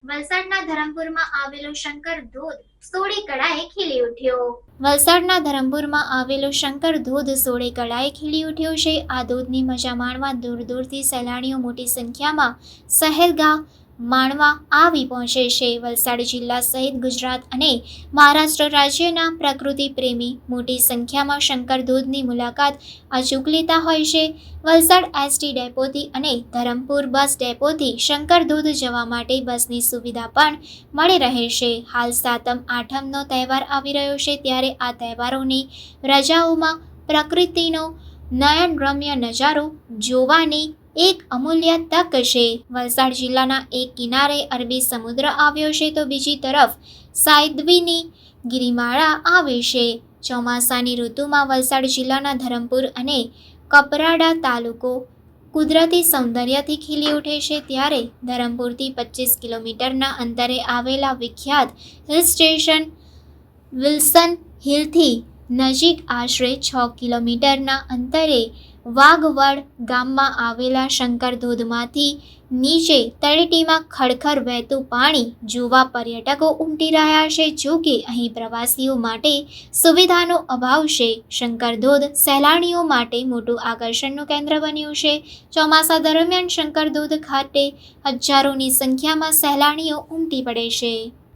વલસાડના ધરમપુરમાં આવેલો શંકર ધોધ સોળે કળાએ ખીલી ઉઠ્યો. વલસાડના ધરમપુરમાં આવેલો શંકર ધોધ સોળે કળાએ ખીલી ઉઠ્યો છે. આ ધોધની મજા માણવા દૂર દૂરથી સહેલાણીઓ મોટી સંખ્યામાં સહેલગા માણવા આવી પહોંચે છે. વલસાડ જિલ્લા સહિત ગુજરાત અને મહારાષ્ટ્ર રાજ્યના પ્રકૃતિ પ્રેમી મોટી સંખ્યામાં શંકર ધોધની મુલાકાત અચૂક લેતા હોય છે. વલસાડ એસટી ડેપોથી અને ધરમપુર બસ ડેપોથી શંકર ધોધ જવા માટે બસની સુવિધા પણ મળી રહે છે. હાલ સાતમ આઠમનો તહેવાર આવી રહ્યો છે, ત્યારે આ તહેવારોની રજાઓમાં પ્રકૃતિનો નયનરમ્ય નજારો જોવાની એક અમૂલ્ય તક છે. વલસાડ જિલ્લાના એક કિનારે અરબી સમુદ્ર આવ્યો છે, તો બીજી તરફ સાયદવીની ગિરિમાળા આવે છે. ચોમાસાની ઋતુમાં વલસાડ જિલ્લાના ધરમપુર અને કપરાડા તાલુકો કુદરતી સૌંદર્યથી ખીલી ઉઠે છે. ત્યારે ધરમપુરથી 25 કિલોમીટરના અંતરે આવેલા વિખ્યાત હિલ સ્ટેશન વિલ્સન હિલથી નજીક આશરે 6 કિલોમીટરના અંતરે વાઘવડ ગામમાં આવેલા શંકર ધોધમાંથી નીચે તળેટીમાં ખડખડ વહેતું પાણી જોવા પર્યટકો ઉમટી રહ્યા છે. જો કે અહીં પ્રવાસીઓ માટે સુવિધાનો અભાવ છે. શંકર ધોધ સહેલાણીઓ માટે મોટું આકર્ષણનું કેન્દ્ર બન્યું છે. ચોમાસા દરમિયાન શંકર ધોધ ખાતે હજારોની સંખ્યામાં સહેલાણીઓ ઉમટી પડે છે.